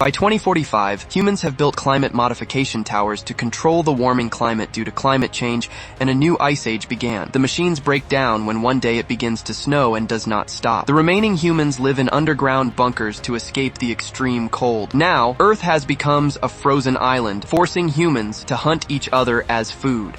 By 2045, humans have built climate modification towers to control the warming climate due to climate change, and a new ice age began. The machines break down when one day it begins to snow and does not stop. The remaining humans live in underground bunkers to escape the extreme cold. Now, Earth has become a frozen island, forcing humans to hunt each other as food.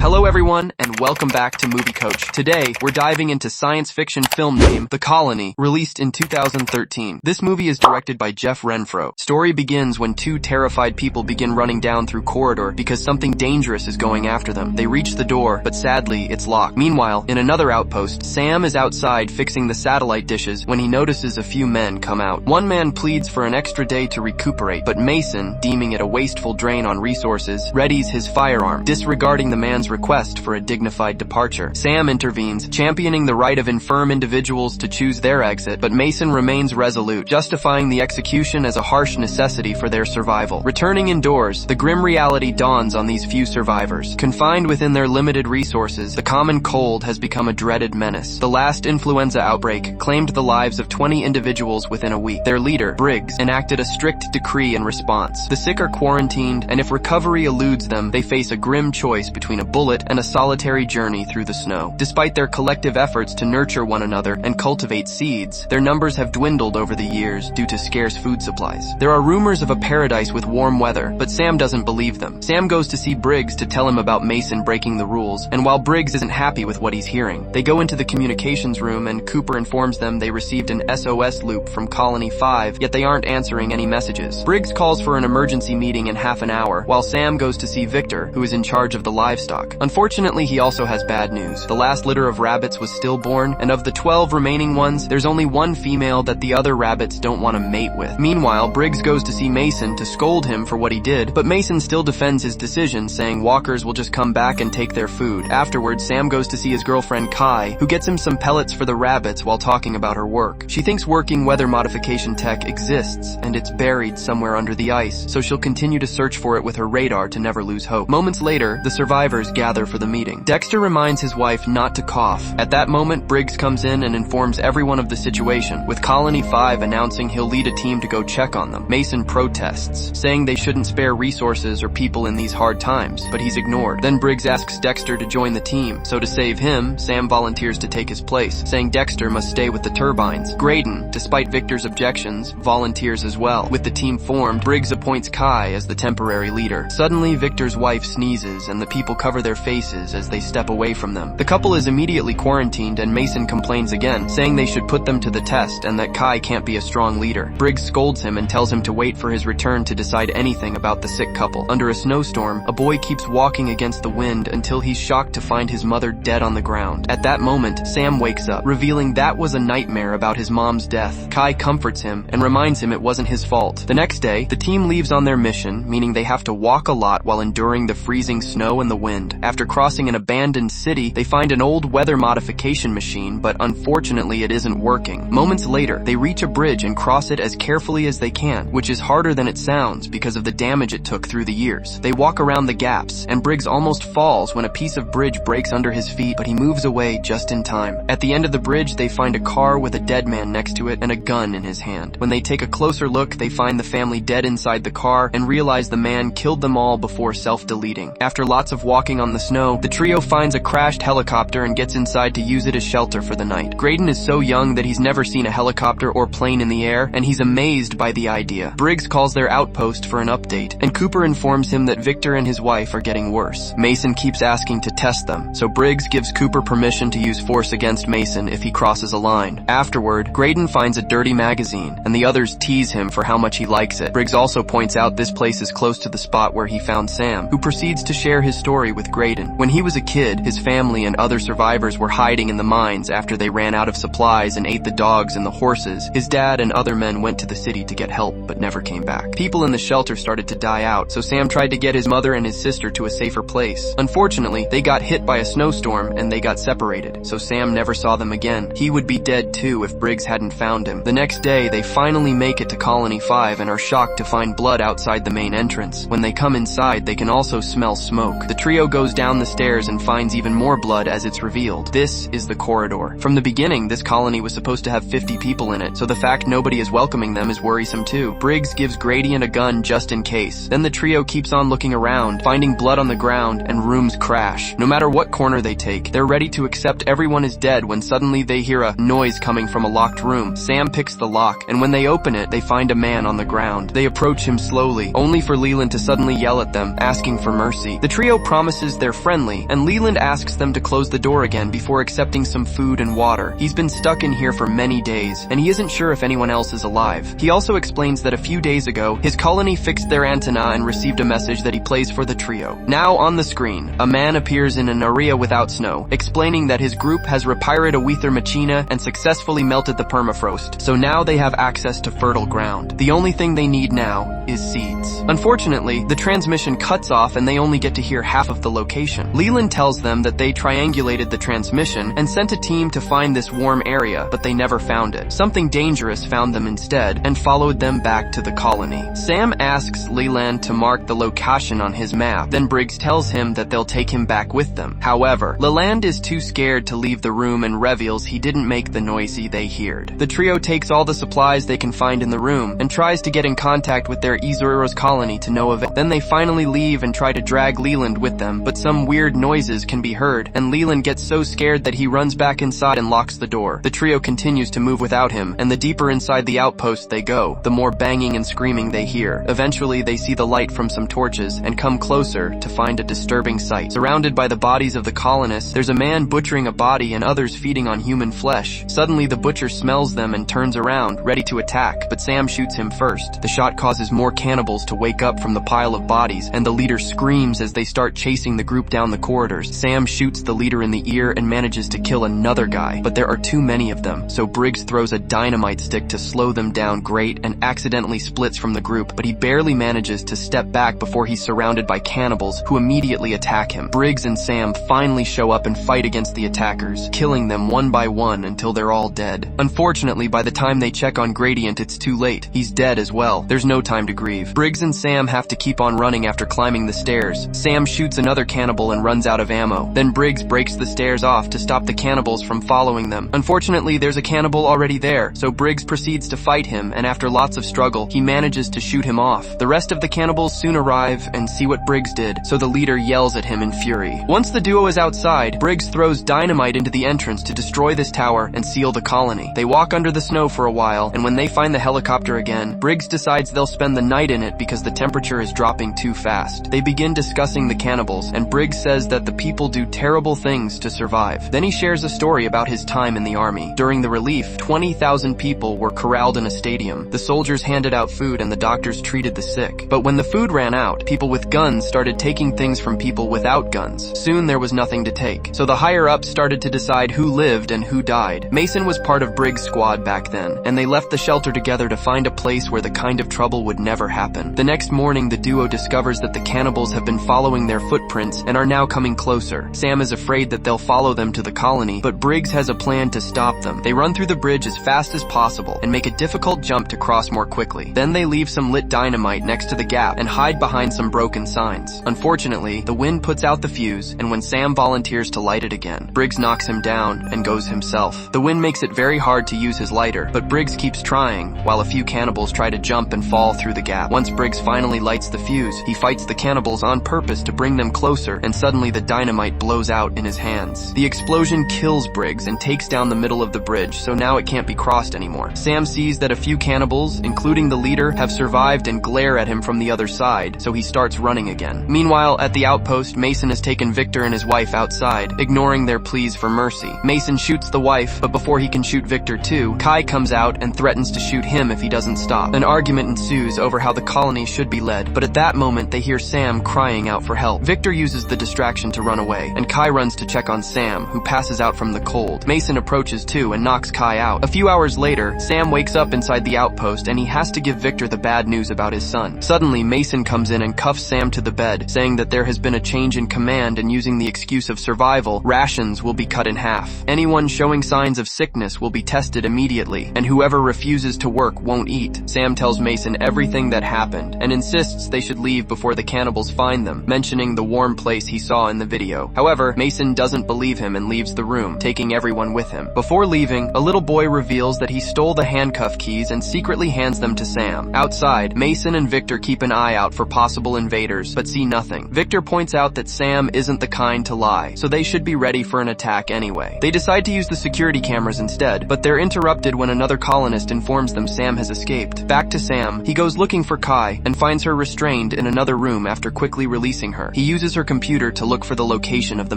Hello everyone, and welcome back to Movie Coach. Today, we're diving into science fiction film name, The Colony, released in 2013. This movie is directed by Jeff Renfro. Story begins when two terrified people begin running down through corridor because something dangerous is going after them. They reach the door, but sadly, it's locked. Meanwhile, in another outpost, Sam is outside fixing the satellite dishes when he notices a few men come out. One man pleads for an extra day to recuperate, but Mason, deeming it a wasteful drain on resources, readies his firearm, disregarding the man's request for a dignified departure. Sam intervenes, championing the right of infirm individuals to choose their exit, but Mason remains resolute, justifying the execution as a harsh necessity for their survival. Returning indoors, the grim reality dawns on these few survivors. Confined within their limited resources, the common cold has become a dreaded menace. The last influenza outbreak claimed the lives of 20 individuals within a week. Their leader, Briggs, enacted a strict decree in response. The sick are quarantined, and if recovery eludes them, they face a grim choice between a bullet and a solitary journey through the snow. Despite their collective efforts to nurture one another and cultivate seeds, their numbers have dwindled over the years due to scarce food supplies. There are rumors of a paradise with warm weather, but Sam doesn't believe them. Sam goes to see Briggs to tell him about Mason breaking the rules, and while Briggs isn't happy with what he's hearing, they go into the communications room and Cooper informs them they received an SOS loop from Colony 5, yet they aren't answering any messages. Briggs calls for an emergency meeting in half an hour, while Sam goes to see Victor, who is in charge of the livestock. Unfortunately, he also has bad news. The last litter of rabbits was stillborn, and of the 12 remaining ones, there's only one female that the other rabbits don't want to mate with. Meanwhile, Briggs goes to see Mason to scold him for what he did, but Mason still defends his decision, saying walkers will just come back and take their food. Afterwards, Sam goes to see his girlfriend Kai, who gets him some pellets for the rabbits while talking about her work. She thinks working weather modification tech exists, and it's buried somewhere under the ice, so she'll continue to search for it with her radar to never lose hope. Moments later, the survivors gather for the meeting. Dexter reminds his wife not to cough. At that moment, Briggs comes in and informs everyone of the situation, with Colony 5 announcing he'll lead a team to go check on them. Mason protests, saying they shouldn't spare resources or people in these hard times, but he's ignored. Then Briggs asks Dexter to join the team, so to save him, Sam volunteers to take his place, saying Dexter must stay with the turbines. Graydon, despite Victor's objections, volunteers as well. With the team formed, Briggs appoints Kai as the temporary leader. Suddenly, Victor's wife sneezes, and the people cover their faces as they step away from them. The couple is immediately quarantined, and Mason complains again, saying they should put them to the test and that Kai can't be a strong leader. Briggs scolds him and tells him to wait for his return to decide anything about the sick couple. Under a snowstorm, a boy keeps walking against the wind until he's shocked to find his mother dead on the ground. At that moment, Sam wakes up, revealing that was a nightmare about his mom's death. Kai comforts him and reminds him it wasn't his fault. The next day, the team leaves on their mission, meaning they have to walk a lot while enduring the freezing snow and the wind. After crossing an abandoned city, they find an old weather modification machine, but unfortunately it isn't working. Moments later, they reach a bridge and cross it as carefully as they can, which is harder than it sounds because of the damage it took through the years. They walk around the gaps, and Briggs almost falls when a piece of bridge breaks under his feet, but he moves away just in time. At the end of the bridge, they find a car with a dead man next to it and a gun in his hand. When they take a closer look, they find the family dead inside the car and realize the man killed them all before self-deleting. After lots of walking on the snow, the trio finds a crashed helicopter and gets inside to use it as shelter for the night. Graydon is so young that he's never seen a helicopter or plane in the air, and he's amazed by the idea. Briggs calls their outpost for an update, and Cooper informs him that Victor and his wife are getting worse. Mason keeps asking to test them, so Briggs gives Cooper permission to use force against Mason if he crosses a line. Afterward, Graydon finds a dirty magazine, and the others tease him for how much he likes it. Briggs also points out this place is close to the spot where he found Sam, who proceeds to share his story with Graydon. When he was a kid, his family and other survivors were hiding in the mines after they ran out of supplies and ate the dogs and the horses. His dad and other men went to the city to get help, but never came back. People in the shelter started to die out, so Sam tried to get his mother and his sister to a safer place. Unfortunately, they got hit by a snowstorm and they got separated, so Sam never saw them again. He would be dead too if Briggs hadn't found him. The next day, they finally make it to Colony 5 and are shocked to find blood outside the main entrance. When they come inside, they can also smell smoke. The trio goes goes down the stairs and finds even more blood as it's revealed. This is the corridor. From the beginning, this colony was supposed to have 50 people in it, so the fact nobody is welcoming them is worrisome too. Briggs gives Gradient a gun just in case. Then the trio keeps on looking around, finding blood on the ground, and rooms crash. No matter what corner they take, they're ready to accept everyone is dead when suddenly they hear a noise coming from a locked room. Sam picks the lock, and when they open it, they find a man on the ground. They approach him slowly, only for Leland to suddenly yell at them, asking for mercy. The trio promises they're friendly, and Leland asks them to close the door again before accepting some food and water. He's been stuck in here for many days, and he isn't sure if anyone else is alive. He also explains that a few days ago, his colony fixed their antenna and received a message that he plays for the trio. Now on the screen, a man appears in an area without snow, explaining that his group has repaired a weather machina and successfully melted the permafrost, so now they have access to fertile ground. The only thing they need now is seeds. Unfortunately, the transmission cuts off and they only get to hear half of the location. Leland tells them that they triangulated the transmission and sent a team to find this warm area, but they never found it. Something dangerous found them instead and followed them back to the colony. Sam asks Leland to mark the location on his map, then Briggs tells him that they'll take him back with them. However, Leland is too scared to leave the room and reveals he didn't make the noisy they heard. The trio takes all the supplies they can find in the room and tries to get in contact with their Izuro's colony to no avail. Then they finally leave and try to drag Leland with them, but some weird noises can be heard, and Leland gets so scared that he runs back inside and locks the door. The trio continues to move without him, and the deeper inside the outpost they go, the more banging and screaming they hear. Eventually, they see the light from some torches and come closer to find a disturbing sight. Surrounded by the bodies of the colonists, there's a man butchering a body and others feeding on human flesh. Suddenly, the butcher smells them and turns around, ready to attack, but Sam shoots him first. The shot causes more cannibals to wake up from the pile of bodies, and the leader screams as they start chasing the group down the corridors. Sam shoots the leader in the ear and manages to kill another guy, but there are too many of them, so Briggs throws a dynamite stick to slow them down great and accidentally splits from the group, but he barely manages to step back before he's surrounded by cannibals who immediately attack him. Briggs and Sam finally show up and fight against the attackers, killing them one by one until they're all dead. Unfortunately, by the time they check on Gradient, it's too late. He's dead as well. There's no time to grieve. Briggs and Sam have to keep on running after climbing the stairs. Sam shoots another cannibal and runs out of ammo. Then Briggs breaks the stairs off to stop the cannibals from following them. Unfortunately, there's a cannibal already there, so Briggs proceeds to fight him, and after lots of struggle, he manages to shoot him off. The rest of the cannibals soon arrive and see what Briggs did, so the leader yells at him in fury. Once the duo is outside, Briggs throws dynamite into the entrance to destroy this tower and seal the colony. They walk under the snow for a while, and when they find the helicopter again, Briggs decides they'll spend the night in it because the temperature is dropping too fast. They begin discussing the cannibals, and Briggs says that the people do terrible things to survive. Then he shares a story about his time in the army. During the relief, 20,000 people were corralled in a stadium. The soldiers handed out food and the doctors treated the sick. But when the food ran out, people with guns started taking things from people without guns. Soon there was nothing to take, so the higher-ups started to decide who lived and who died. Mason was part of Briggs' squad back then, and they left the shelter together to find a place where the kind of trouble would never happen. The next morning, the duo discovers that the cannibals have been following their footprints and are now coming closer. Sam is afraid that they'll follow them to the colony, but Briggs has a plan to stop them. They run through the bridge as fast as possible and make a difficult jump to cross more quickly. Then they leave some lit dynamite next to the gap and hide behind some broken signs. Unfortunately, the wind puts out the fuse, and when Sam volunteers to light it again, Briggs knocks him down and goes himself. The wind makes it very hard to use his lighter, but Briggs keeps trying, while a few cannibals try to jump and fall through the gap. Once Briggs finally lights the fuse, he fights the cannibals on purpose to bring them closer, and suddenly the dynamite blows out in his hands. The explosion kills Briggs and takes down the middle of the bridge, so now it can't be crossed anymore. Sam sees that a few cannibals, including the leader, have survived and glare at him from the other side, so he starts running again. Meanwhile, at the outpost, Mason has taken Victor and his wife outside, ignoring their pleas for mercy. Mason shoots the wife, but before he can shoot Victor too, Kai comes out and threatens to shoot him if he doesn't stop. An argument ensues over how the colony should be led, but at that moment they hear Sam crying out for help. Victor uses the distraction to run away, and Kai runs to check on Sam, who passes out from the cold. Mason approaches too and knocks Kai out. A few hours later, Sam wakes up inside the outpost and he has to give Victor the bad news about his son. Suddenly, Mason comes in and cuffs Sam to the bed, saying that there has been a change in command, and using the excuse of survival, rations will be cut in half. Anyone showing signs of sickness will be tested immediately, and whoever refuses to work won't eat. Sam tells Mason everything that happened and insists they should leave before the cannibals find them, mentioning the warm warm place he saw in the video. However, Mason doesn't believe him and leaves the room, taking everyone with him. Before leaving, a little boy reveals that he stole the handcuff keys and secretly hands them to Sam. Outside, Mason and Victor keep an eye out for possible invaders, but see nothing. Victor points out that Sam isn't the kind to lie, so they should be ready for an attack anyway. They decide to use the security cameras instead, but they're interrupted when another colonist informs them Sam has escaped. Back to Sam, he goes looking for Kai and finds her restrained in another room after quickly releasing her. He uses her computer to look for the location of the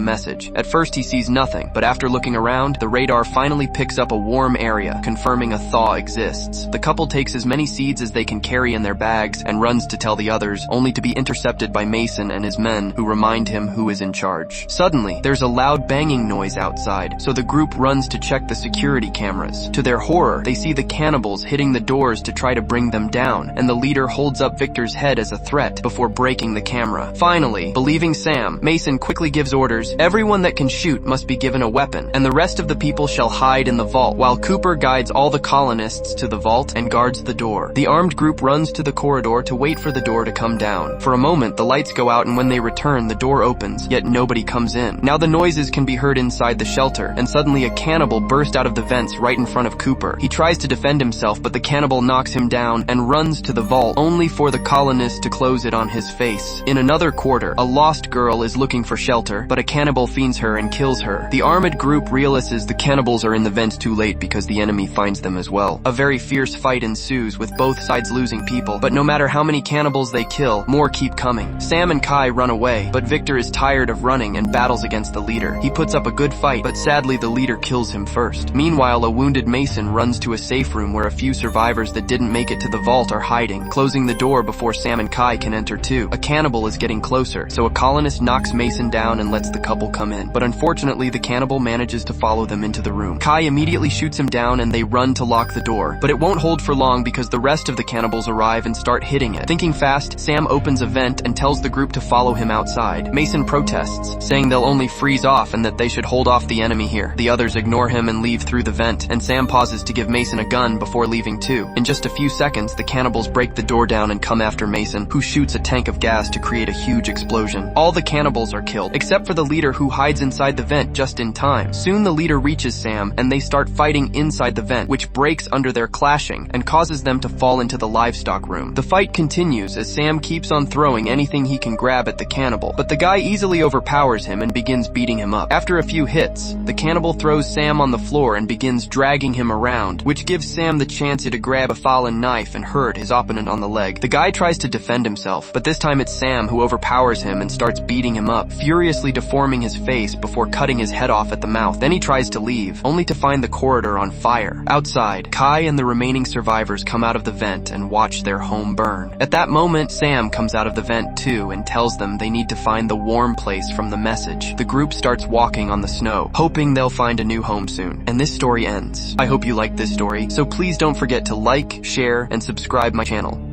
message. At first he sees nothing, but after looking around, the radar finally picks up a warm area, confirming a thaw exists. The couple takes as many seeds as they can carry in their bags and runs to tell the others, only to be intercepted by Mason and his men, who remind him who is in charge. Suddenly, there's a loud banging noise outside, so the group runs to check the security cameras. To their horror, they see the cannibals hitting the doors to try to bring them down, and the leader holds up Victor's head as a threat before breaking the camera. Finally, believing Sam, Mason quickly gives orders, everyone that can shoot must be given a weapon, and the rest of the people shall hide in the vault, while Cooper guides all the colonists to the vault and guards the door. The armed group runs to the corridor to wait for the door to come down. For a moment, the lights go out, and when they return, the door opens, yet nobody comes in. Now the noises can be heard inside the shelter, and suddenly a cannibal bursts out of the vents right in front of Cooper. He tries to defend himself, but the cannibal knocks him down and runs to the vault, only for the colonist to close it on his face. In another quarter, a lost girl is looking for shelter, but a cannibal fiends her and kills her. The armed group realizes the cannibals are in the vents too late because the enemy finds them as well. A very fierce fight ensues, with both sides losing people, but no matter how many cannibals they kill, more keep coming. Sam and Kai run away, but Victor is tired of running and battles against the leader. He puts up a good fight, but sadly the leader kills him first. Meanwhile, a wounded Mason runs to a safe room where a few survivors that didn't make it to the vault are hiding, closing the door before Sam and Kai can enter too. A cannibal is getting closer, so a colonist knocks Mason down and lets the couple come in. But unfortunately, the cannibal manages to follow them into the room. Kai immediately shoots him down and they run to lock the door, but it won't hold for long because the rest of the cannibals arrive and start hitting it. Thinking fast, Sam opens a vent and tells the group to follow him outside. Mason protests, saying they'll only freeze off and that they should hold off the enemy here. The others ignore him and leave through the vent, and Sam pauses to give Mason a gun before leaving too. In just a few seconds, the cannibals break the door down and come after Mason, who shoots a tank of gas to create a huge explosion. All the cannibals are killed, except for the leader, who hides inside the vent just in time. Soon the leader reaches Sam, and they start fighting inside the vent, which breaks under their clashing and causes them to fall into the livestock room. The fight continues as Sam keeps on throwing anything he can grab at the cannibal, but the guy easily overpowers him and begins beating him up. After a few hits, the cannibal throws Sam on the floor and begins dragging him around, which gives Sam the chance to grab a fallen knife and hurt his opponent on the leg. The guy tries to defend himself, but this time it's Sam who overpowers him and starts beating him up, furiously deforming his face before cutting his head off at the mouth. Then he tries to leave, only to find the corridor on fire. Outside, Kai and the remaining survivors come out of the vent and watch their home burn. At that moment, Sam comes out of the vent too and tells them they need to find the warm place from the message. The group starts walking on the snow, hoping they'll find a new home soon. And this story ends. I hope you liked this story, so please don't forget to like, share, and subscribe my channel.